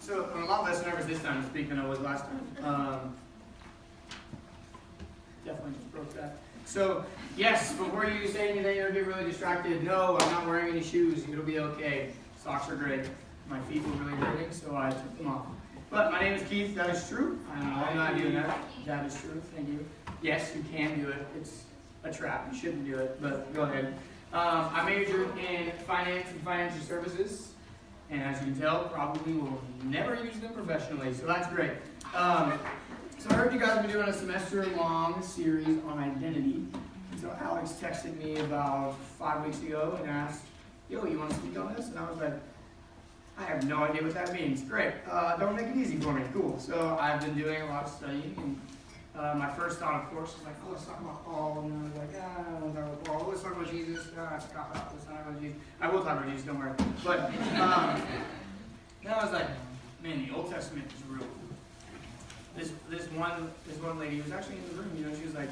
So I'm a lot less nervous this time to speak than I was last time. Definitely just broke that. So, yes, before you say anything or get really distracted, no, I'm not wearing any shoes. It'll be okay. Socks are great. My feet were really hurting, so I took them off. But my name is Keith. That is true. I'm not doing that. That is true. Thank you. Yes, you can do it. It's a trap. You shouldn't do it, but go ahead. I majored in finance and financial services. And as you can tell, probably will never use them professionally, so that's great. So I heard you guys have been doing a semester-long series on identity. So Alex texted me about 5 weeks ago and asked, yo, you want to speak on this? And I was like, I have no idea what that means. Great. Don't make it easy for me. Cool. So I've been doing a lot of studying. And my first thought, of course, was like, oh, let's talk about Paul. And I was like, I don't want to talk about Paul. Let's talk about Jesus. Let's talk about Jesus. I will talk about Jesus, don't worry. But then I was like, man, the Old Testament is real cool. This one lady who was actually in the room, she was like,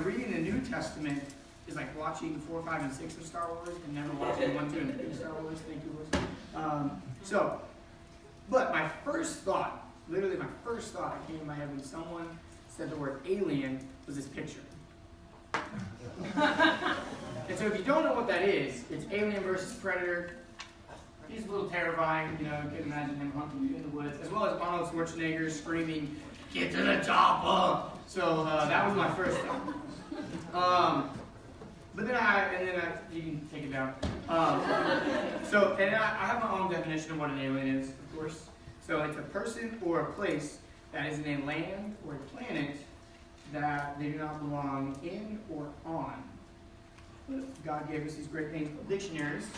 reading the New Testament is like watching 4, 5, and 6 of Star Wars and never watching 1, 2, and 3 of Star Wars. Thank you, Lord. But my first thought, literally my first thought that came to my head when someone said the word alien was this picture. And so if you don't know what that is, it's Alien versus Predator. He's a little terrifying, you can imagine him hunting you in the woods, as well as Arnold Schwarzenegger screaming, "Get to the chopper!" So that was my first thought. But then you can take it down. I have my own definition of what an alien is, of course. So it's a person or a place that is in a land or a planet that they do not belong in or on. But God gave us these great things called dictionaries.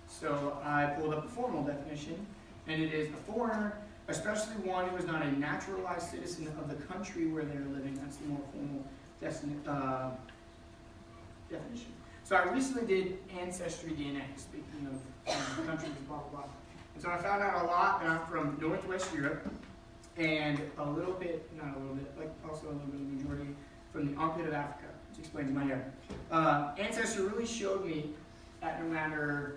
So I pulled up a formal definition, and it is a foreigner, especially one who is not a naturalized citizen of the country where they're living. That's the more formal definition. So I recently did Ancestry DNA, speaking of countries, blah, blah, blah. And so I found out a lot that I'm from Northwest Europe, and also a little bit of the majority from the armpit of Africa, which explains my hair. Ancestry really showed me that no matter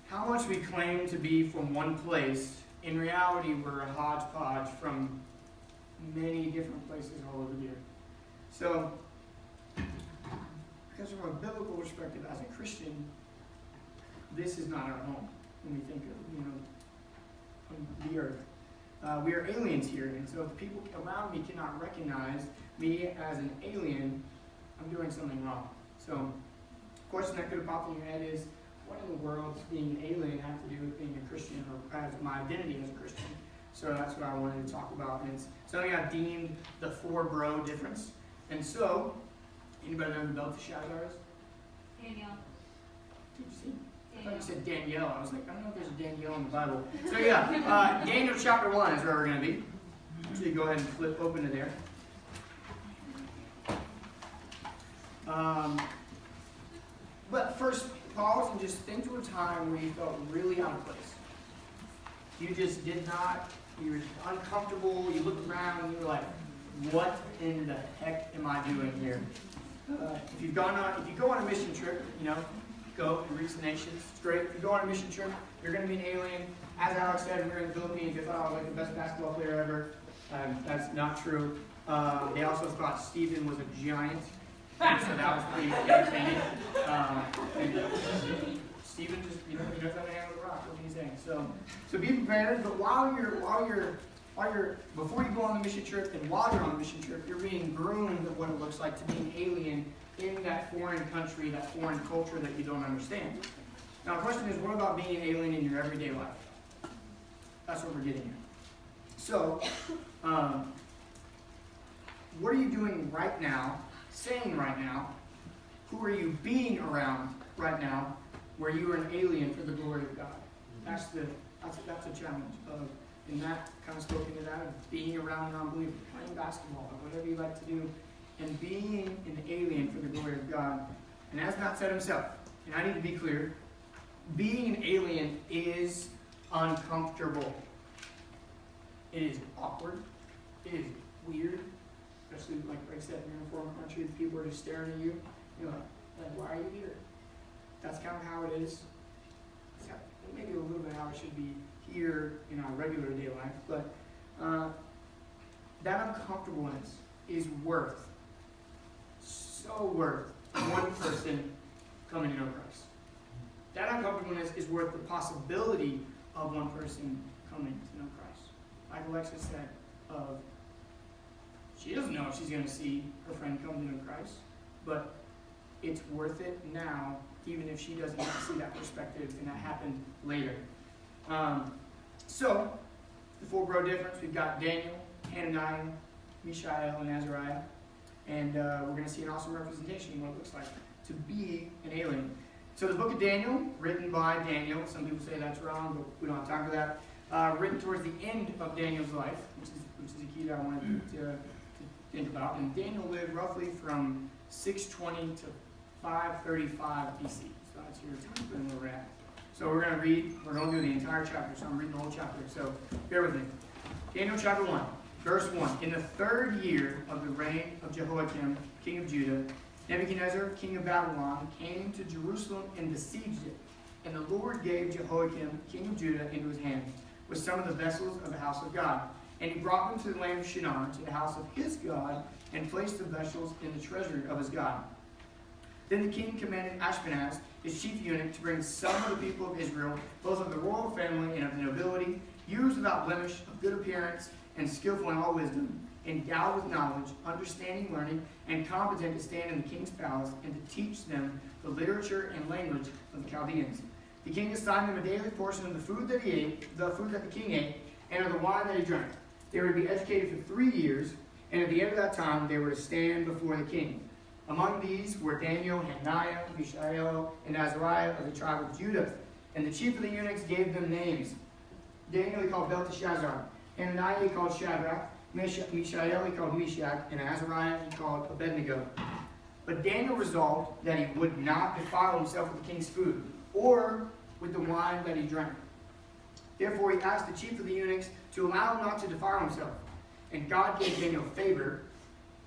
how much we claim to be from one place, in reality we're a hodgepodge from many different places all over here. So, because from a biblical perspective, as a Christian, this is not our home when we think of the earth. We are aliens here, and so if people around me cannot recognize me as an alien, I'm doing something wrong. So, a question that could have popped in your head is, what in the world does being an alien have to do with being a Christian or as my identity as a Christian? So that's what I wanted to talk about. And it's something I've deemed the 4-bro difference. And so, anybody know who Belteshazzar is? Daniel. Did you see? I thought you said Danielle. I was like, I don't know if there's a Danielle in the Bible. So yeah, Daniel chapter 1 is where we're going to be. So you go ahead and flip open to there. But first, pause and just think to a time where you felt really out of place. You just did not, you were uncomfortable, you looked around and you were like, what in the heck am I doing here? If you go on a mission trip, go and reach the nations. It's great. If you go on a mission trip, you're going to be an alien. As Alex said, we were in the Philippines. They thought I was like the best basketball player ever. That's not true. They also thought Stephen was a giant. So that was pretty entertaining. Stephen just, he knows how to handle the rock. What are you saying? So be prepared. But before you go on the mission trip and while you're on the mission trip, you're being groomed of what it looks like to be an alien in that foreign country, that foreign culture that you don't understand. Now, the question is, what about being an alien in your everyday life? That's what we're getting at. So, what are you doing right now, saying right now? Who are you being around right now, where you are an alien for the glory of God? That's a challenge. And that kind of spoke into that of being around non-believers, playing basketball, or whatever you like to do, and being an alien for the glory of God. And as Matt said himself, and I need to be clear, being an alien is uncomfortable. It is awkward. It is weird. Especially, like I said, you're in a foreign country, people are just staring at you. You're like, why are you here? That's kind of how it is. It's maybe a little bit how it should be here in our regular day life, but that uncomfortableness is so worth one person coming to know Christ. That uncomfortableness is worth the possibility of one person coming to know Christ. Like Alexis said, she doesn't know if she's going to see her friend come to know Christ, but it's worth it now, even if she doesn't see that perspective, and that happened later. So, the full bro difference, we've got Daniel, Hananiah, Mishael, and Azariah. And we're going to see an awesome representation of what it looks like to be an alien. So the book of Daniel, written by Daniel. Some people say that's wrong, but we don't have time for that. Written towards the end of Daniel's life, which is a key that I wanted to think about. And Daniel lived roughly from 620 to 535 BC. So that's your time frame where we're at. So we're going to do the entire chapter. So I'm reading the whole chapter. So bear with me. Daniel chapter 1. Verse 1, in the 3rd year of the reign of Jehoiakim, king of Judah, Nebuchadnezzar, king of Babylon, came to Jerusalem and besieged it. And the Lord gave Jehoiakim, king of Judah, into his hand, with some of the vessels of the house of God. And he brought them to the land of Shinar, to the house of his God, and placed the vessels in the treasury of his God. Then the king commanded Ashpenaz, his chief eunuch, to bring some of the people of Israel, both of the royal family and of the nobility, youths without blemish, of good appearance, and skillful in all wisdom, endowed with knowledge, understanding, learning, and competent to stand in the king's palace and to teach them the literature and language of the Chaldeans. The king assigned them a daily portion of the food that he ate, the food that the king ate, and of the wine that he drank. They were to be educated for 3 years, and at the end of that time they were to stand before the king. Among these were Daniel, Hananiah, Mishael, and Azariah of the tribe of Judah. And the chief of the eunuchs gave them names. Daniel he called Belteshazzar, Hananiah he called Shadrach, Mishael he called Meshach, and Azariah he called Abednego. But Daniel resolved that he would not defile himself with the king's food, or with the wine that he drank. Therefore he asked the chief of the eunuchs to allow him not to defile himself. And God gave Daniel favor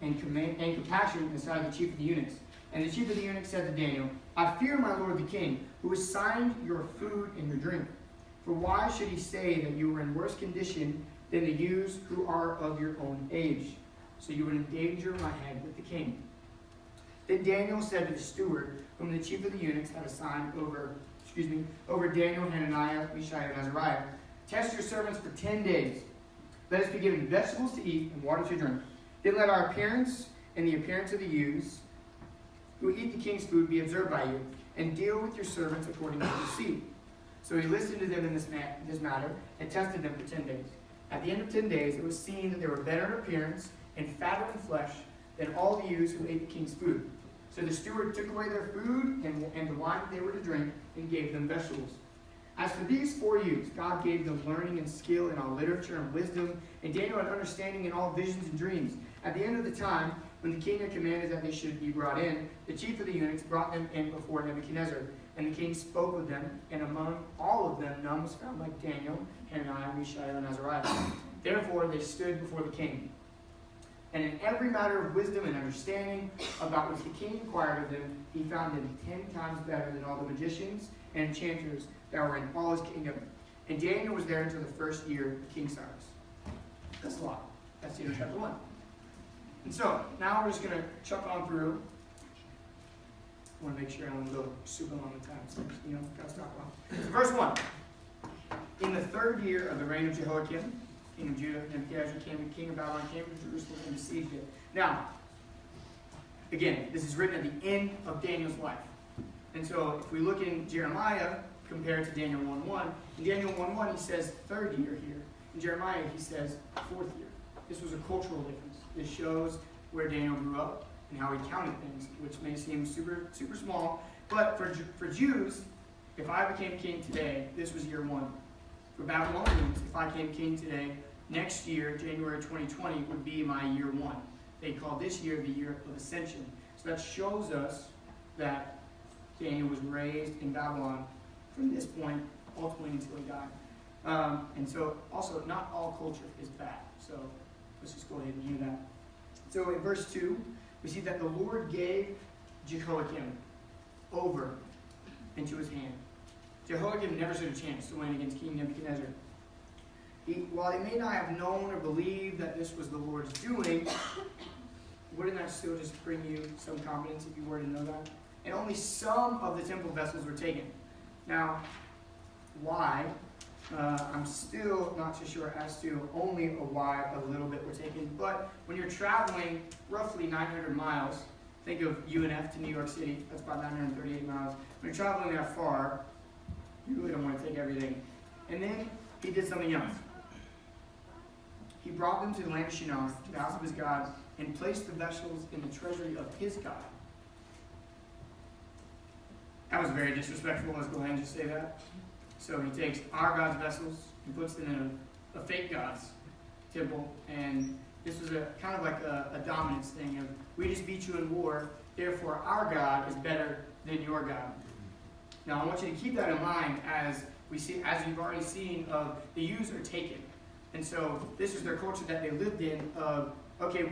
and compassion in the sight of the chief of the eunuchs. And the chief of the eunuchs said to Daniel, I fear my lord the king, who assigned your food and your drink. For why should he say that you were in worse condition than the youths who are of your own age? So you would endanger my head with the king. Then Daniel said to the steward, whom the chief of the eunuchs had assigned over Daniel, Hananiah, Mishael, and Azariah, test your servants for 10 days. Let us be given vegetables to eat and water to drink. Then let our appearance and the appearance of the youths who eat the king's food be observed by you, and deal with your servants according to your seed. So he listened to them in this matter and tested them for 10 days. At the end of 10 days, it was seen that they were better in appearance and fatter in flesh than all the youths who ate the king's food. So the steward took away their food and the wine that they were to drink and gave them vegetables. As for these 4 youths, God gave them learning and skill in all literature and wisdom, and Daniel had understanding in all visions and dreams. At the end of the time, when the king had commanded that they should be brought in, the chief of the eunuchs brought them in before Nebuchadnezzar. And the king spoke with them, and among all of them none was found like Daniel, Hananiah, Mishael, and Azariah. Therefore they stood before the king. And in every matter of wisdom and understanding about which the king inquired of them, he found them 10 times better than all the magicians and enchanters that were in all his kingdom. And Daniel was there until the 1st year of King Cyrus. That's a lot. That's Daniel chapter 1. And so, now we're just going to chuck on through. I want to make sure I don't go super long the time. So, got to stop long. So verse 1. In the 3rd year of the reign of Jehoiakim, king of Judah, Nebuchadnezzar, king of Babylon, came to Jerusalem and besieged it. Now, again, this is written at the end of Daniel's life. And so, if we look in Jeremiah, compared to Daniel 1:1, in Daniel 1:1 he says 3rd year here. In Jeremiah he says 4th year. This was a cultural difference. This shows where Daniel grew up and how he counted things, which may seem super, super small. But for Jews, if I became king today, this was year 1. For Babylonians, if I became king today, next year, January 2020, would be my year 1. They call this year the year of ascension. So that shows us that Daniel was raised in Babylon from this point, ultimately until he died. And so, also, not all culture is bad. So, let's just go ahead and hear that. So, in verse 2, we see that the Lord gave Jehoiakim over into his hand. Jehoiakim never stood a chance to win against King Nebuchadnezzar. while they may not have known or believed that this was the Lord's doing, wouldn't that still just bring you some confidence if you were to know that? And only some of the temple vessels were taken. Now, why? I'm still not too sure as to only why a little bit were taken. But when you're traveling roughly 900 miles, think of UNF to New York City, that's about 938 miles. When you're traveling that far, you really don't want to take everything. And then he did something else. He brought them to the land of Shinar, to the house of his God, and placed the vessels in the treasury of his God. That was very disrespectful. Let's go ahead and just say that. So he takes our God's vessels and puts them in a fake God's temple. And this was a kind of like a dominance thing of, we just beat you in war, therefore our God is better than your God. Now I want you to keep that in mind as we see, as you've already seen, of the Jews are taken. And so this is their culture that they lived in of, okay,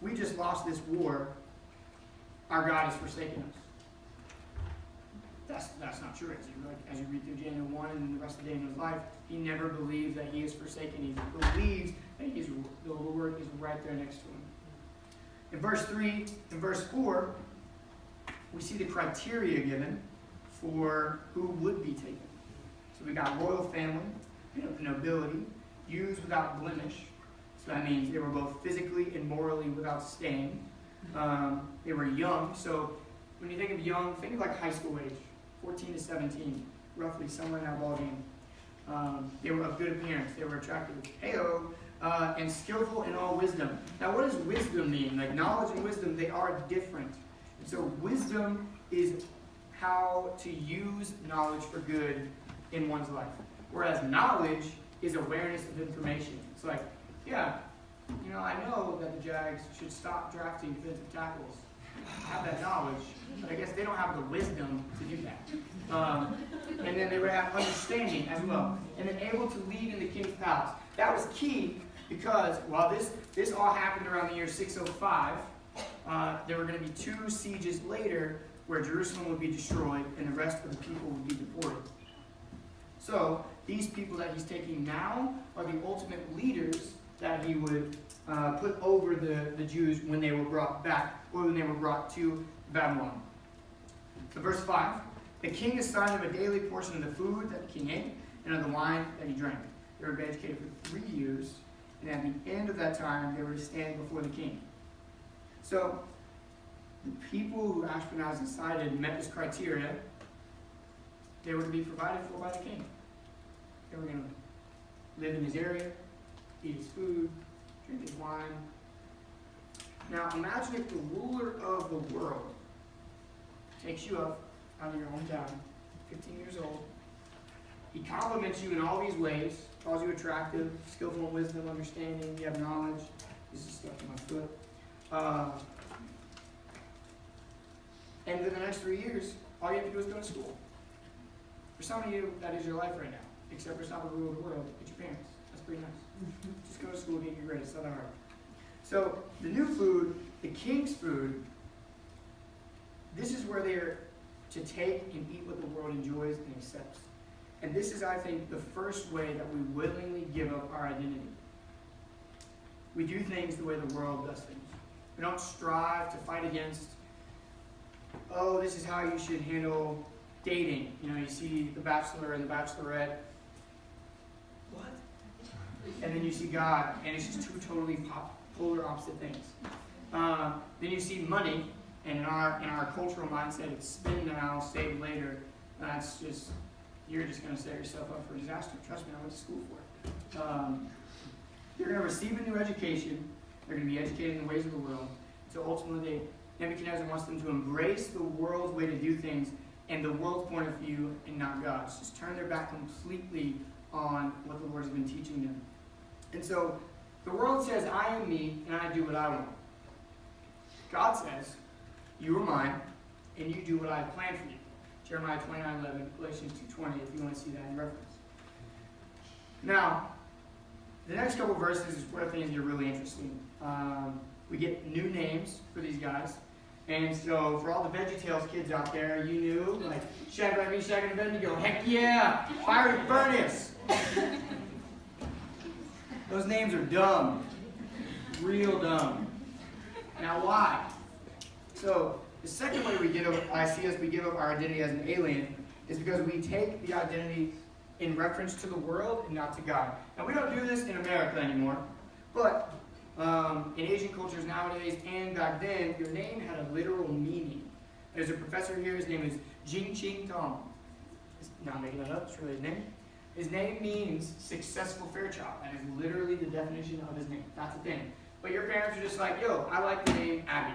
we just lost this war, our God has forsaken us. That's not true. As you read through Daniel 1 and the rest of Daniel's life, he never believes that he is forsaken. He believes that the Lord is right there next to him. In verse 3 and verse 4, we see the criteria given for who would be taken. So we got royal family, nobility, Jews without blemish. So that means they were both physically and morally without stain. They were young. So when you think of young, think of like high school age, 14 to 17, roughly somewhere in that ballgame. They were of good appearance. They were attractive. Heyo. And skillful in all wisdom. Now, what does wisdom mean? Like knowledge and wisdom, they are different. And so wisdom is how to use knowledge for good in one's life. Whereas knowledge is awareness of information. It's like, yeah, I know that the Jags should stop drafting defensive tackles. I have that knowledge, but I guess they don't have the wisdom to do that. And then they would have understanding as well. And then able to lead in the king's palace. That was key because while this all happened around the year 605, there were going to be 2 sieges later where Jerusalem would be destroyed and the rest of the people would be deported. So these people that he's taking now are the ultimate leaders that he would put over the Jews when they were brought back, or when they were brought to Babylon. So verse 5, the king assigned them a daily portion of the food that the king ate, and of the wine that he drank. They were to be educated for 3 years, and at the end of that time, they were to stand before the king. So the people who Ashpenaz decided met this criteria, they were to be provided for by the king. They were going to live in his area, eat his food, drink his wine. Now imagine if the ruler of the world takes you up out of your hometown, 15 years old. He compliments you in all these ways, calls you attractive, skillful in wisdom, understanding, you have knowledge. This is stuck in my foot. And in the next 3 years, all you have to do is go to school. For some of you, that is your life right now. Except for some of the rule of the world, it's your parents. That's pretty nice. Just go to school, get your grades, it's not that hard. So the new food, the king's food, this is where they're to take and eat what the world enjoys and accepts. And this is, I think, the first way that we willingly give up our identity. We do things the way the world does things. We don't strive to fight against, oh, this is how you should handle dating. You see the Bachelor and the Bachelorette. What? And then you see God, and it's just 2 totally polar opposite things. Then you see money, and in our cultural mindset, it's spend now, save later. That's just, you're just going to set yourself up for disaster. Trust me, I went to school for it. They're going to receive a new education. They're going to be educated in the ways of the world. So ultimately, Nebuchadnezzar wants them to embrace the world's way to do things and the world's point of view and not God's. Just turn their back completely on what the Lord has been teaching them. And so the world says, I am me, and I do what I want. God says, you are mine, and you do what I have planned for you. Jeremiah 29:11, Galatians 2:20, if you want to see that in reference. Now, the next couple verses is where things get really interesting. We get new names for these guys. And so for all the VeggieTales kids out there, you knew, like Shadrach, Meshach, and Abednego, heck yeah, fiery furnace. Those names are dumb. Real dumb. Now why? So the second way we give up our identity as an alien is because we take the identity in reference to the world and not to God. Now we don't do this in America anymore, but in Asian cultures nowadays and back then, your name had a literal meaning. There's a professor here, his name is Jing Ching Tong. Not making that up, it's really his name. His name means successful Fairchild, and is literally the definition of his name. That's the thing. But your parents are just like, yo, I like the name Abby.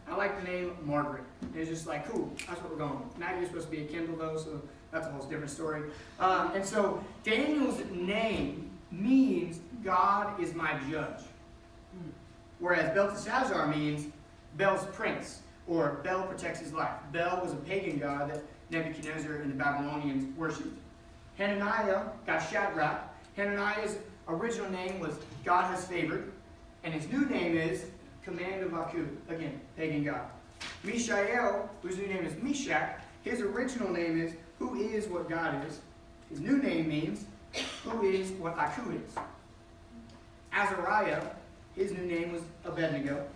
I like the name Margaret. And it's just like, cool, that's what we're going with. Maggie is supposed to be a Kindle though, so that's a whole different story. And so Daniel's name means God is my judge. Whereas Belteshazzar means Bel's prince, or Bel protects his life. Bel was a pagan god that Nebuchadnezzar and the Babylonians worshipped. Hananiah got Shadrach. Hananiah's original name was God has favored, and his new name is Command of Aku, again, pagan god. Mishael, whose new name is Meshach, his original name is who is what God is. His new name means who is what Aku is. Azariah, his new name was Abednego.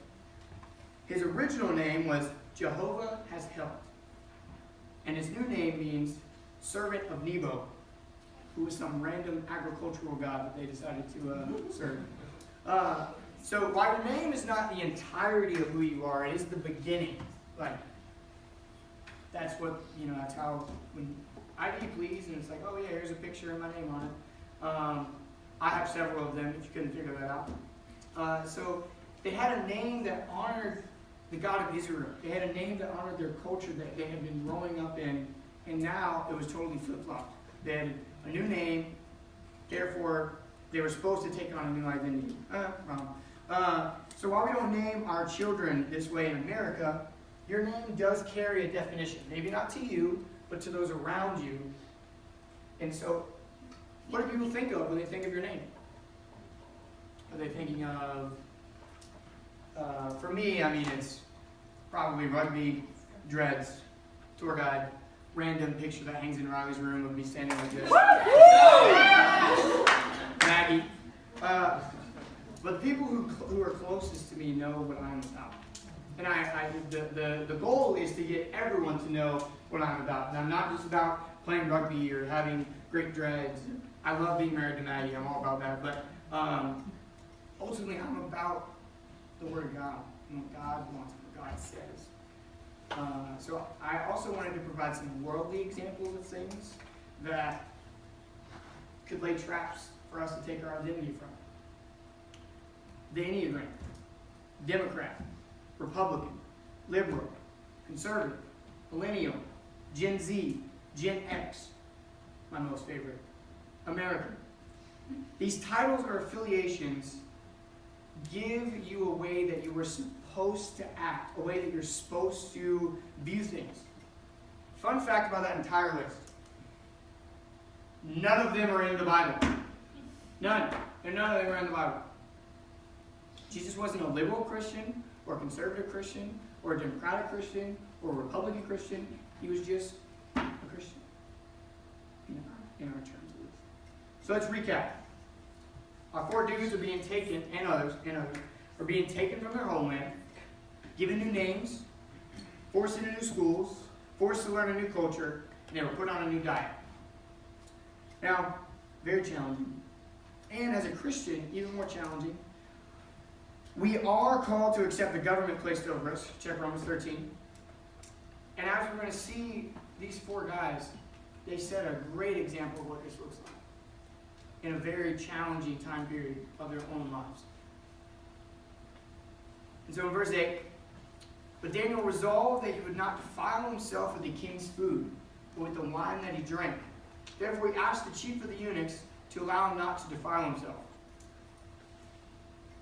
His original name was Jehovah has helped. And his new name means servant of Nebo, who was some random agricultural god that they decided to serve. So while your name is not the entirety of who you are, it is the beginning. Like, that's what, that's how, when ID please, and it's like, oh yeah, here's a picture and my name on it. I have several of them, if you couldn't figure that out. So they had a name that honored the God of Israel. They had a name that honored their culture that they had been growing up in, and now it was totally flip-flopped. They had a new name, therefore they were supposed to take on a new identity. Wrong. So while we don't name our children this way in America, your name does carry a definition. Maybe not to you, but to those around you. And so, what do people think of when they think of your name? Are they thinking of, for me, it's probably rugby, dreads, tour guide, random picture that hangs in Riley's room of me standing like this. Maggie. But the people who are closest to me know what I'm about. And the goal is to get everyone to know what I'm about. And I'm not just about playing rugby or having great dreads. I love being married to Maggie. I'm all about that. But ultimately, I'm about the Word of God and what God wants, what God says. So I also wanted to provide some worldly examples of things that could lay traps for us to take our identity from. The Enneagram, Democrat, Republican, Liberal, Conservative, Millennial, Gen Z, Gen X, my most favorite, American. These titles or affiliations give you a way that you were supposed to act, a way that you're supposed to view things. Fun fact about that entire list. None of them are in the Bible. None. And none of them are in the Bible. Jesus wasn't a liberal Christian, or a conservative Christian, or a democratic Christian, or a Republican Christian. He was just a Christian. In our terms, at least. So let's recap. Our four dudes are being taken, and others, are being taken from their homeland, given new names, forced into new schools, forced to learn a new culture, and they were put on a new diet. Now, very challenging. And as a Christian, even more challenging. We are called to accept the government placed over us. Check Romans 13. And as we're going to see, these four guys, they set a great example of what this looks like in a very challenging time period of their own lives. And so in verse 8, but Daniel resolved that he would not defile himself with the king's food, but with the wine that he drank. Therefore he asked the chief of the eunuchs to allow him not to defile himself.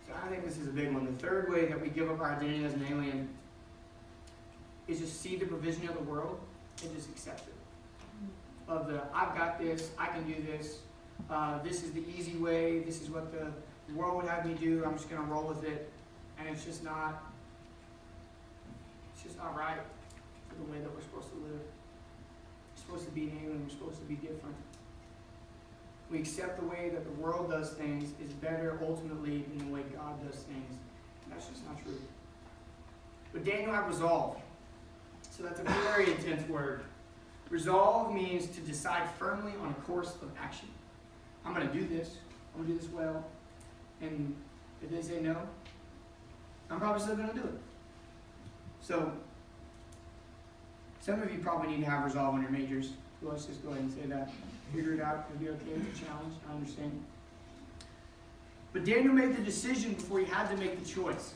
So I think this is a big one. The third way that we give up our identity as an alien is just see the provision of the world and just accept it. Of the, I've got this, I can do this, this is the easy way, this is what the world would have me do, I'm just going to roll with it. And it's just not right for the way that we're supposed to live. We're supposed to be an alien, we're supposed to be different. we accept the way that the world does things is better ultimately than the way God does things. And that's just not true. But Daniel had resolve. So that's a very intense word. Resolve means to decide firmly on a course of action. I'm going to do this. I'm going to do this well. And if they say no, I'm probably still going to do it. So, some of you probably need to have resolve on your majors. So let's just go ahead and say that. Figure it out. It'll be okay with the challenge. I understand. But Daniel made the decision before he had to make the choice.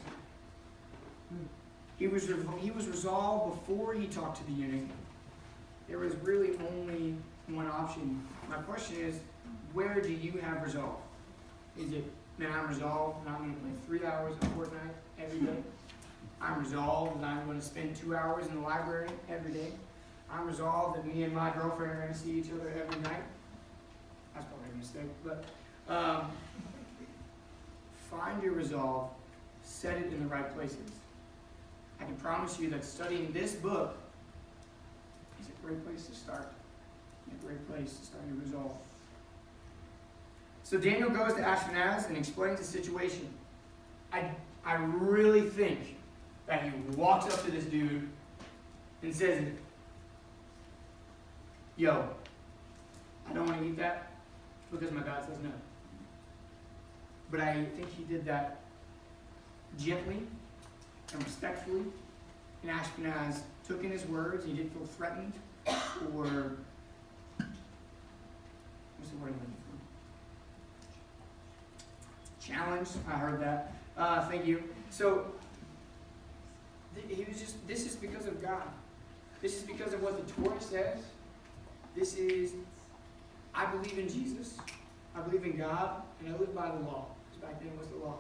He was resolved before he talked to the eunuch. There was really only one option. My question is, where do you have resolve? Is it, man, I'm resolved and I'm going to play 3 hours of Fortnite every day? I'm resolved that I'm going to spend 2 hours in the library every day. I'm resolved that me and my girlfriend are going to see each other every night. That's probably a mistake, but find your resolve, set it in the right places. I can promise you that studying this book is a great place to start. A great place to start your resolve. So Daniel goes to Ashpenaz and explains the situation. I really think that he walks up to this dude and says, yo, I don't want to eat that because my God says no. But I think he did that gently and respectfully. And Ashpenaz took in his words. He didn't feel threatened or, what's the word I'm looking for? Challenged. I heard that. Thank you. So, he was just, this is because of God. This is because of what the Torah says. This is, I believe in Jesus. I believe in God, and I live by the law. Because back then it was the law.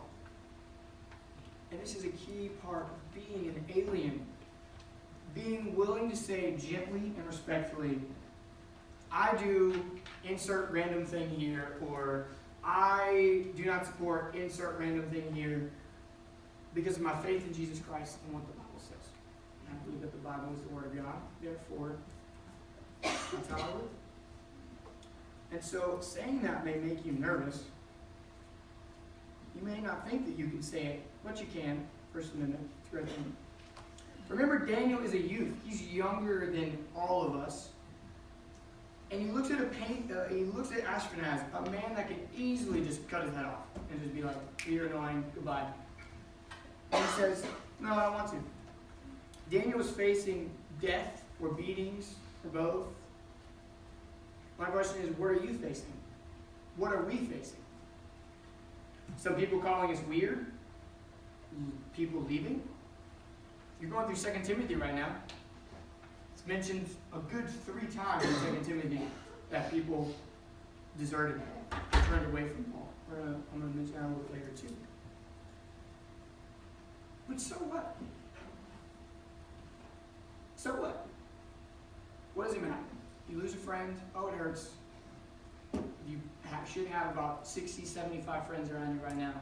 And this is a key part of being an alien. Being willing to say gently and respectfully, I do insert random thing here, or I do not support insert random thing here because of my faith in Jesus Christ and what the Bible says. And I believe that the Bible is the Word of God. Therefore, that's how I live. And so saying that may make you nervous. You may not think that you can say it, but you can. First Amendment, it's a great thing. Remember, Daniel is a youth. He's younger than all of us. And he looks at Ashpenaz, a man that could easily just cut his head off and just be like, you're annoying, goodbye. And he says, no, I don't want to. Daniel was facing death or beatings or both. My question is, what are you facing? What are we facing? Some people calling us weird. People leaving. You're going through 2 Timothy right now. It's mentioned a good 3 times in 2 Timothy that people deserted, turned away from Paul. I'm going to mention that a little later too. But so what? So what? What does it matter? You lose a friend, oh, it hurts. You should have about 60, 75 friends around you right now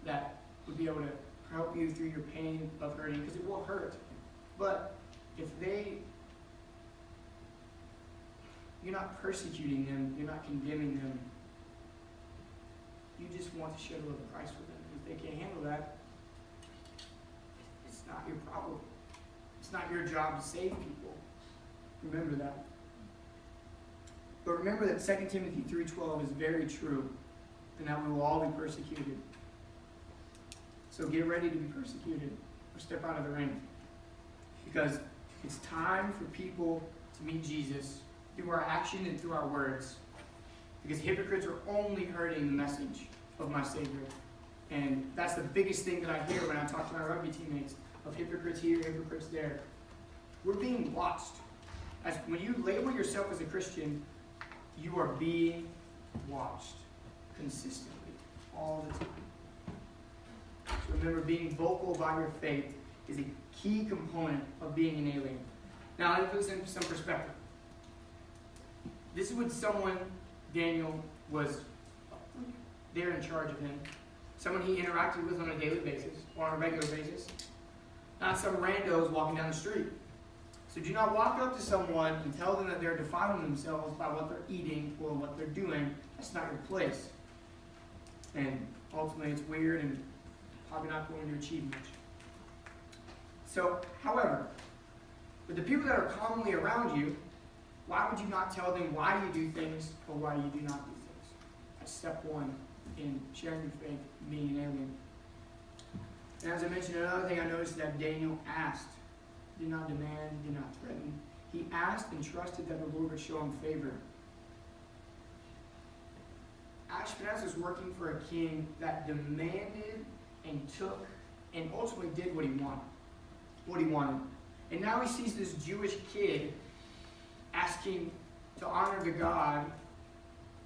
that would be able to help you through your pain of hurting, because it will hurt. But if you're not persecuting them, you're not condemning them, you just want to share the love of Christ with them. If they can't handle that, it's not your problem. It's not your job to save people. Remember that. But remember that 2 Timothy 3:12 is very true, and that we will all be persecuted. So get ready to be persecuted, or step out of the ring. Because it's time for people to meet Jesus through our action and through our words. Because hypocrites are only hurting the message of my Savior. And that's the biggest thing that I hear when I talk to my rugby teammates, of hypocrites here, hypocrites there. We're being watched. When you label yourself as a Christian, you are being watched consistently, all the time. So remember, being vocal about your faith is a key component of being an alien. Now, let me put this in some perspective. This is what someone, Daniel, was there in charge of him. Someone he interacted with on a daily basis, or on a regular basis. Not some randos walking down the street. So do not walk up to someone and tell them that they're defiling themselves by what they're eating or what they're doing. That's not your place. And ultimately it's weird and probably not going to achieve much. So, however, with the people that are commonly around you, why would you not tell them why you do things or why you do not do things? That's step one in sharing your faith, being an alien. And as I mentioned, another thing I noticed that Daniel asked, did not demand, did not threaten. He asked and trusted that the Lord would show him favor. Ashpenaz was working for a king that demanded and took and ultimately did what he wanted. And now he sees this Jewish kid asking to honor the God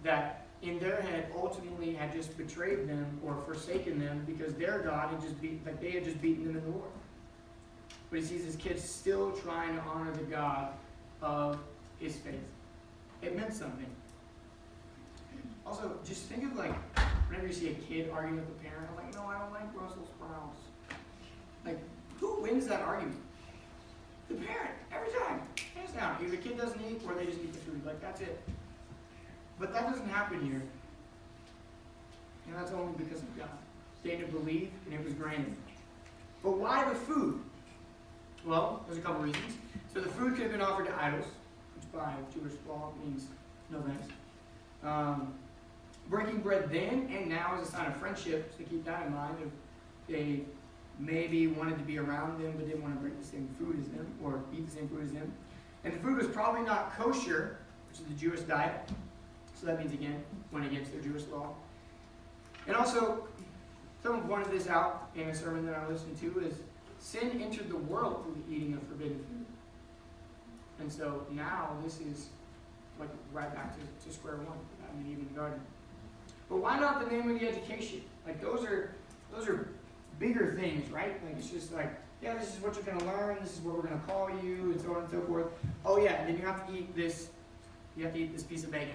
that in their head ultimately had just betrayed them or forsaken them because their God had just they had just beaten them in the war. But he sees this kid still trying to honor the God of his faith. It meant something. Also, just think of like, whenever you see a kid arguing with a parent, I'm like, no, I don't like Brussels sprouts. Like, who wins that argument? The parent, every time. Hands down. Either the kid doesn't eat or they just eat the food. Like, that's it. But that doesn't happen here. And that's only because of God. Daniel believed, and it was granted. But why the food? Well, there's a couple reasons. So the food could have been offered to idols, which by Jewish law means no thanks. Breaking bread then and now is a sign of friendship, so keep that in mind. If they maybe wanted to be around them but didn't want to break the same food as them or eat the same food as them. And the food was probably not kosher, which is the Jewish diet. So that means, again, went against their Jewish law. And also, someone pointed this out in a sermon that I listened to, is sin entered the world through the eating of forbidden food. And so now this is like right back to square one, Adam and Eve in the garden. But why not the name of the education? Like those are bigger things, right? Like it's just like, yeah, this is what you're gonna learn, this is what we're gonna call you, and so on and so forth. Oh yeah, and then you have to eat this piece of bacon.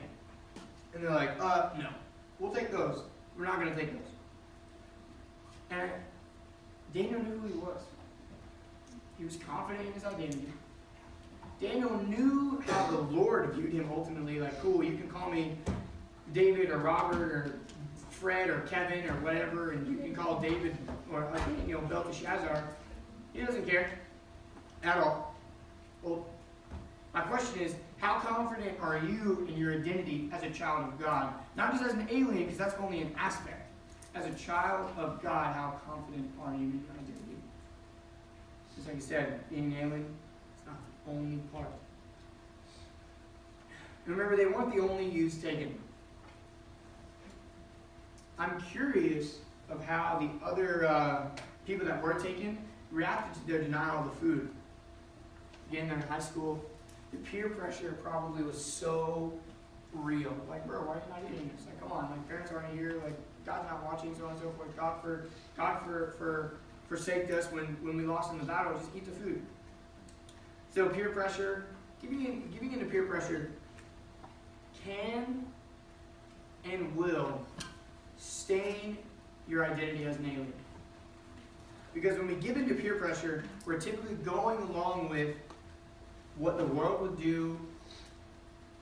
And they're like, no. We'll take those. We're not gonna take those. And Daniel knew who he was. He was confident in his identity. Daniel knew how the Lord viewed him ultimately, like, cool, you can call me David or Robert or Fred or Kevin or whatever, and you can call David or Daniel Belteshazzar. He doesn't care at all. Well, my question is, how confident are you in your identity as a child of God? Not just as an alien, because that's only an aspect. As a child of God, how confident are you in your identity? Just like I said, being an alien, it's not the only part. And remember, they weren't the only youths taken. I'm curious of how the other people that were taken reacted to their denial of the food. Again, they're in high school. The peer pressure probably was so real. Like, bro, why are you not eating this? Like, come on, my parents aren't here. Like, God's not watching, so on and so forth. God forsaked us when we lost in the battle. Just eat the food. So peer pressure, giving into peer pressure can and will stain your identity as an alien. Because when we give into peer pressure, we're typically going along with what the world would do,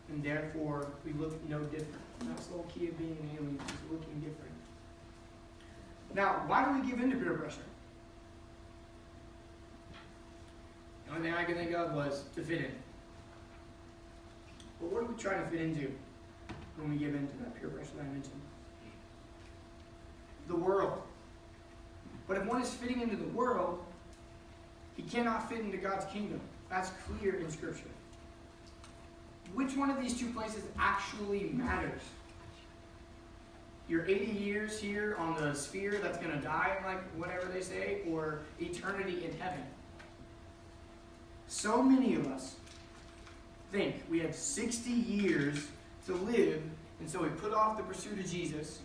and therefore we look no different. And that's the whole key of being an alien, is looking different. Now, why do we give into peer pressure? The only thing I could think of was to fit in. But what are we trying to fit into when we give into that peer pressure that I mentioned? The world. But if one is fitting into the world, he cannot fit into God's kingdom. That's clear in Scripture. Which one of these two places actually matters? Your 80 years here on the sphere that's going to die, like whatever they say, or eternity in heaven? So many of us think we have 60 years to live, and so we put off the pursuit of Jesus,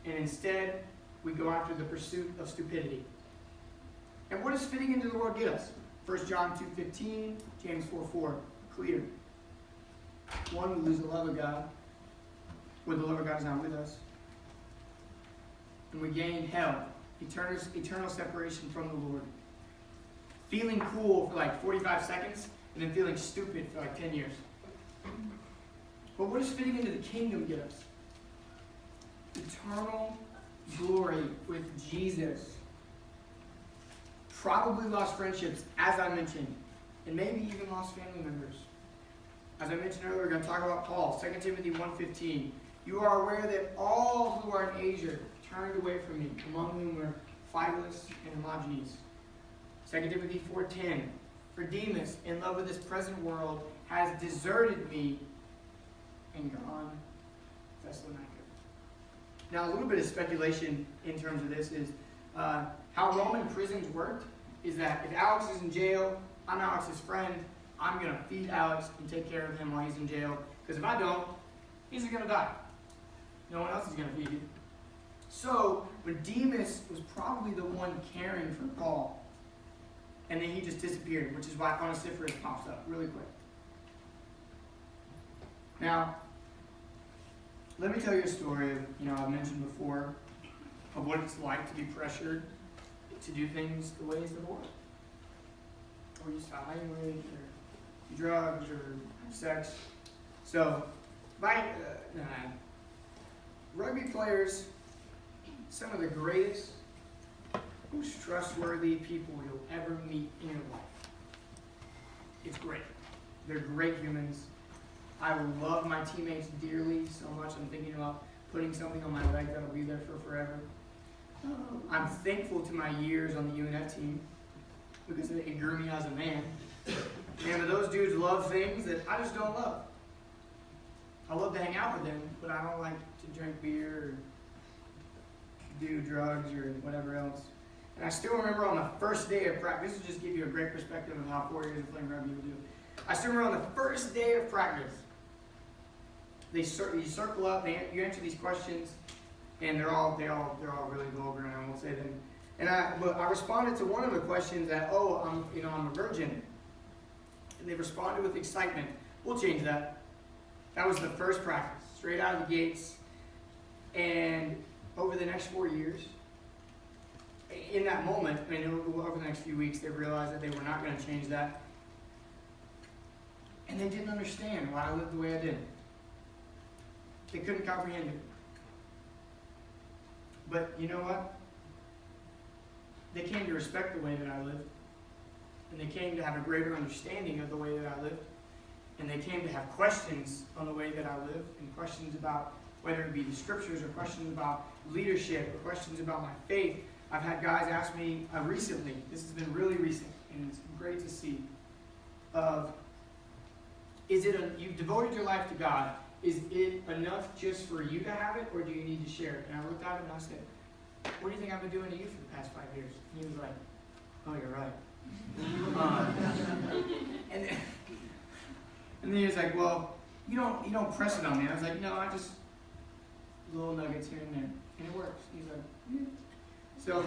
and instead we go after the pursuit of stupidity. And what does fitting into the world get us? 1 John 2:15, James 4:4, clear. One, we lose the love of God, where the love of God is not with us. And we gain hell, eternal separation from the Lord. feeling cool for like 45 seconds, and then feeling stupid for like 10 years. But what does fitting into the kingdom get us? Eternal glory with Jesus. Probably lost friendships, as I mentioned, and maybe even lost family members. As I mentioned earlier, we're going to talk about Paul, 2 Timothy 1:15. You are aware that all who are in Asia turned away from me, among whom were Phygelus and Hermogenes. 2 Timothy 4:10. For Demas, in love with this present world, has deserted me and gone to Thessalonica. Now, a little bit of speculation in terms of this is how Roman prisons worked is that if Alex is in jail, I'm Alex's friend, I'm going to feed Alex and take care of him while he's in jail. Because if I don't, he's going to die. No one else is going to feed him. So, but Demas was probably the one caring for Paul. And then he just disappeared, which is why Onesiphorus pops up really quick. Now, let me tell you a story of, I've mentioned before, of what it's like to be pressured to do things the ways of the world. Or you stop language, or do drugs, or have sex. So, rugby players, some of the greatest, most trustworthy people you'll ever meet in your life. It's great. They're great humans. I love my teammates dearly so much. I'm thinking about putting something on my leg that'll be there for forever. I'm thankful to my years on the UNF team because it grew me as a man. And those dudes love things that I just don't love. I love to hang out with them, but I don't like to drink beer or do drugs or whatever else. And I still remember on the first day of practice, this will just give you a great perspective of how 4 years of playing rugby will do. I still remember on the first day of practice, you circle up, you answer these questions, and they're all really vulgar, and I won't say them. And I responded to one of the questions that, I'm a virgin. And they responded with excitement. We'll change that. That was the first practice, straight out of the gates. And over the next 4 years, in that moment, over the next few weeks, they realized that they were not going to change that. And they didn't understand why I lived the way I did. They couldn't comprehend it. But you know what? They came to respect the way that I lived. And they came to have a greater understanding of the way that I lived. And they came to have questions on the way that I lived, and questions about whether it be the scriptures, or questions about leadership, or questions about my faith. I've had guys ask me recently, this has been really recent, and it's great to see, you've devoted your life to God, is it enough just for you to have it, or do you need to share it? And I looked at him and I said, what do you think I've been doing to you for the past 5 years? And he was like, oh, you're right. And then he was like, well, you don't press it on me. And I was like, no, I just little nuggets here and there, and it works. He's like, yeah. So,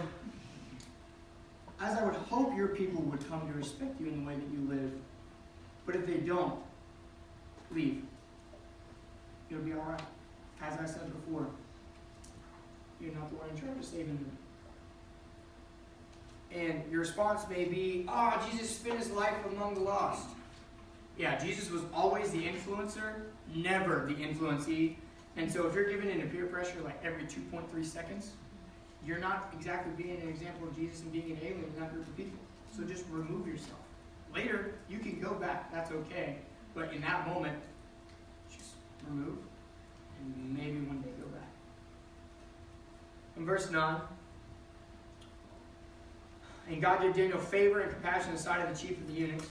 as I would hope your people would come to respect you in the way that you live, but if they don't, leave. It'll be all right. As I said before, you're not the one in charge of saving them. And your response may be, Jesus spent his life among the lost. Yeah, Jesus was always the influencer, never the influencee. And so if you're given into peer pressure like every 2.3 seconds, you're not exactly being an example of Jesus and being an alien in that group of people. So just remove yourself. Later, you can go back. That's okay. But in that moment, just remove. And maybe one day go back. In verse 9, and God gave Daniel favor and compassion in the sight of the chief of the eunuchs.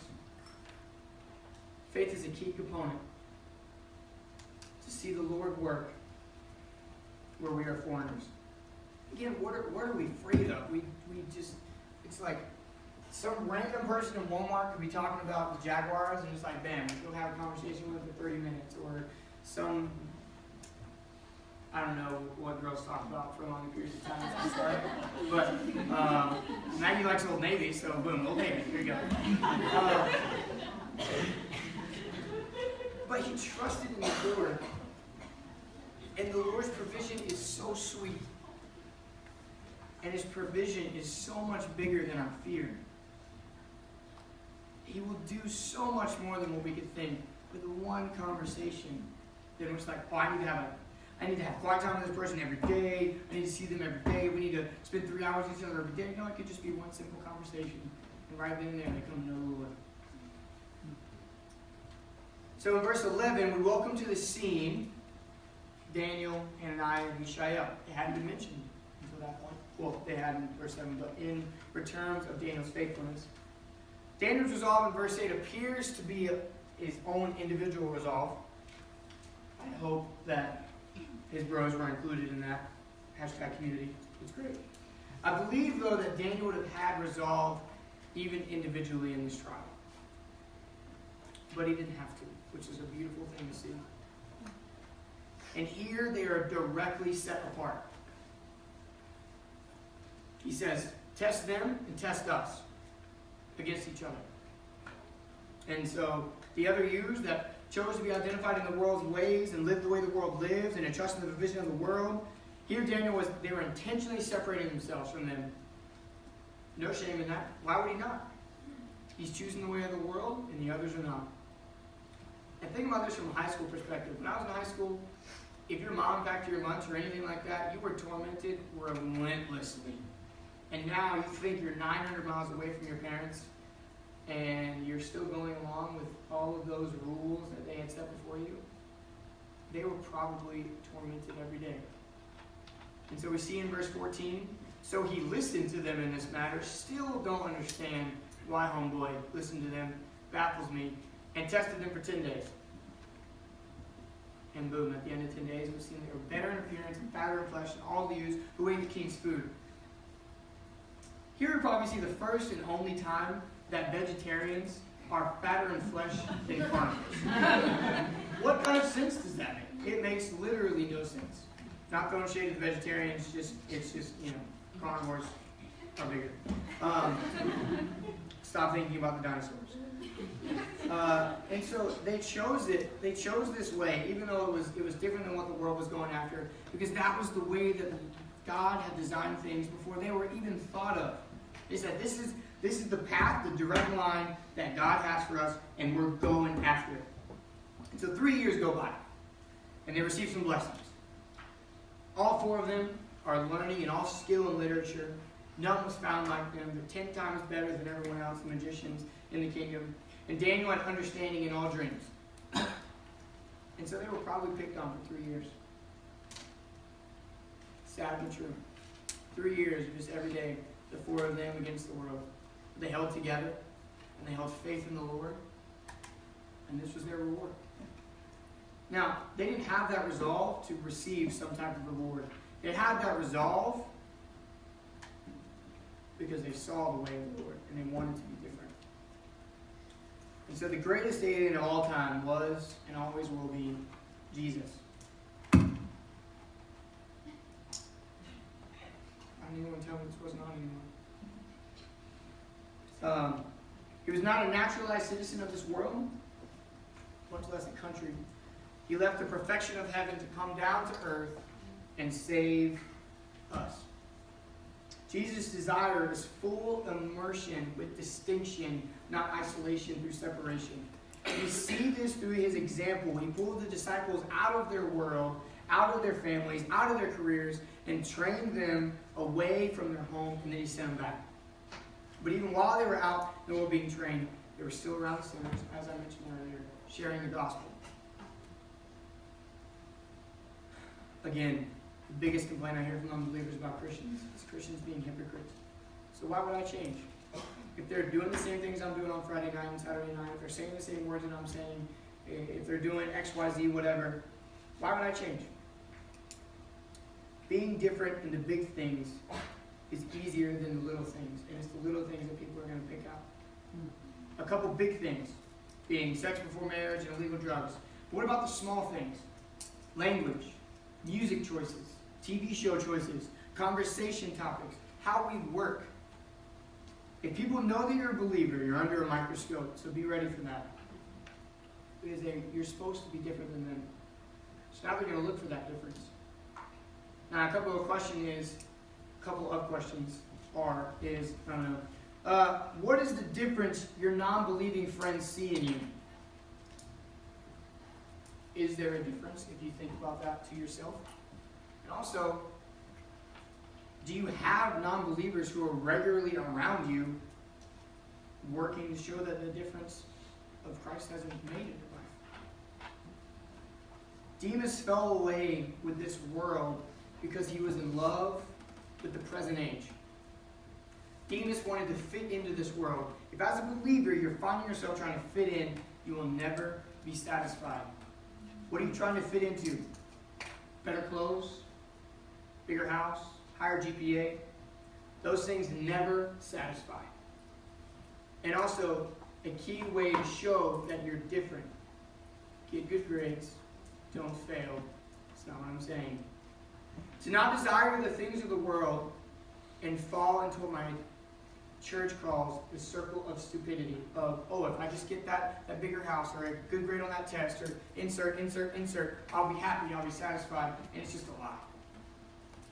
Faith is a key component to see the Lord work where we are foreigners. Again, what are we afraid of? We just, it's like some random person in Walmart could be talking about the Jaguars and just like, bam, you'll have a conversation with them for 30 minutes. Or some, I don't know what girls talk about for long periods of time. I'm sorry. But Maggie likes Old Navy, so boom, Old Navy, here you go. But he trusted in the Lord. And the Lord's provision is so sweet. And his provision is so much bigger than our fear. He will do so much more than what we could think with one conversation. Then it's like, oh, I need to have quiet time with this person every day. I need to see them every day. We need to spend 3 hours with each other every day. No, it could just be one simple conversation. And right then and there, they come to know the Lord. So in verse 11, we welcome to the scene Daniel, Hananiah, and Mishael. They hadn't been mentioned until that point. Well, they had in verse 7, but in terms of Daniel's faithfulness. Daniel's resolve in verse 8 appears to be his own individual resolve. I hope that his bros were included in that hashtag community. It's great. I believe, though, that Daniel would have had resolve even individually in this trial. But he didn't have to, which is a beautiful thing to see. And here they are directly set apart. He says, test them and test us against each other. And so the other Jews that chose to be identified in the world's ways and live the way the world lives and entrust in the vision of the world, here Daniel they were intentionally separating themselves from them. No shame in that. Why would he not? He's choosing the way of the world and the others are not. And think about this from a high school perspective. When I was in high school, if your mom packed your lunch or anything like that, you were tormented relentlessly. And now you think you're 900 miles away from your parents and you're still going along with all of those rules that they had set before you. They were probably tormented every day. And so we see in verse 14, so he listened to them in this matter, still don't understand why homeboy listened to them, baffles me, and tested them for 10 days. And boom, at the end of 10 days, we've seen they were better in appearance and fatter in flesh than all the Jews who ate the king's food. Here we probably see the first and only time that vegetarians are fatter in flesh than carnivores. What kind of sense does that make? It makes literally no sense. Not throwing shade at the vegetarians, it's just, carnivores are bigger. Stop thinking about the dinosaurs. And so they chose this way, even though it was different than what the world was going after, because that was the way that God had designed things before they were even thought of. They said, this is the path, the direct line that God has for us, and we're going after it. And so 3 years go by, and they receive some blessings. All 4 of them are learning in all skill and literature. None was found like them. They're 10 times better than everyone else, the magicians in the kingdom. And Daniel had understanding in all dreams. And so they were probably picked on for 3 years. Sad but true. 3 years, just every day, the 4 of them against the world. They held together, and they held faith in the Lord. And this was their reward. Now, they didn't have that resolve to receive some type of reward. They had that resolve because they saw the way of the Lord, and they wanted to be different. And so the greatest alien of all time was, and always will be, Jesus. I don't even want to tell me this wasn't on anymore. He was not a naturalized citizen of this world, much less a country. He left the perfection of heaven to come down to earth and save us. Jesus' desire is full immersion with distinction, not isolation through separation. We see this through his example when he pulled the disciples out of their world, out of their families, out of their careers, and trained them away from their home, and then he sent them back. But even while they were out and were being trained, they were still around the sinners, as I mentioned earlier, sharing the gospel. Again, the biggest complaint I hear from unbelievers about Christians is Christians being hypocrites. So why would I change? If they're doing the same things I'm doing on Friday night and Saturday night, if they're saying the same words that I'm saying, if they're doing X, Y, Z, whatever, why would I change? Being different in the big things is easier than the little things, and it's the little things that people are going to pick out. A couple big things, being sex before marriage and illegal drugs. But what about the small things? Language, music choices, TV show choices, conversation topics, how we work. If people know that you're a believer, you're under a microscope, so be ready for that. Because you're supposed to be different than them. So now they're going to look for that difference. Now, a couple of questions What is the difference your non-believing friends see in you? Is there a difference if you think about that to yourself? And also, do you have non-believers who are regularly around you working to show that the difference of Christ hasn't made in your life? Demas fell away with this world because he was in love with the present age. Demas wanted to fit into this world. If as a believer you're finding yourself trying to fit in, you will never be satisfied. What are you trying to fit into? Better clothes? Bigger house? Higher GPA? Those things never satisfy. And also, a key way to show that you're different. Get good grades. Don't fail. That's not what I'm saying. To not desire the things of the world and fall into what my church calls the circle of stupidity. Of, if I just get that bigger house or a good grade on that test or insert, I'll be happy, I'll be satisfied. And it's just a lie.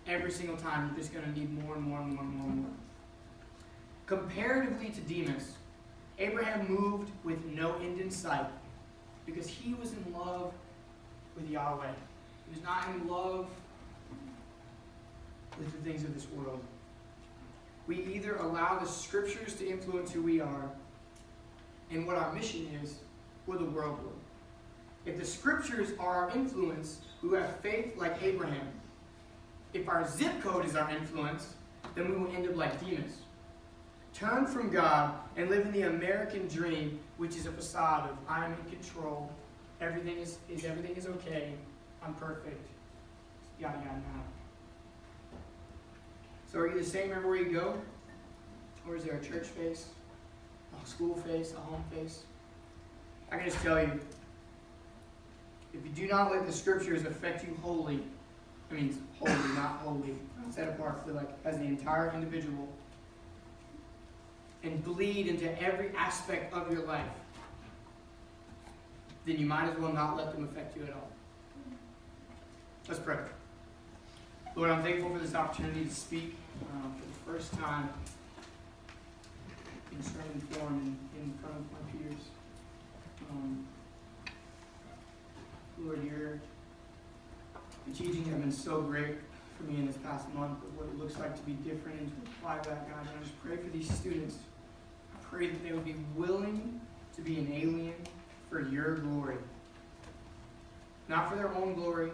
Every single time you're just going to need more and more and more and more and more. Comparatively to Demas, Abraham moved with no end in sight because he was in love with Yahweh. He was not in love with the things of this world. We either allow the scriptures to influence who we are and what our mission is, or the world will. If the scriptures are our influence, we will have faith like Abraham. If our zip code is our influence, then we will end up like Demas. Turn from God and live in the American dream, which is a facade of I am in control, everything is okay, I'm perfect, yada yada yada. So are you the same everywhere you go? Or is there a church face, a school face, a home face? I can just tell you, if you do not let the scriptures affect you wholly, not wholly, set apart for as the entire individual, and bleed into every aspect of your life, then you might as well not let them affect you at all. Let's pray. Lord, I'm thankful for this opportunity to speak for the first time in sermon form and in front of my peers. Lord, your teachings have been so great for me in this past month of what it looks like to be different and to apply that, God. And I just pray for these students. I pray that they would be willing to be an alien for your glory. Not for their own glory,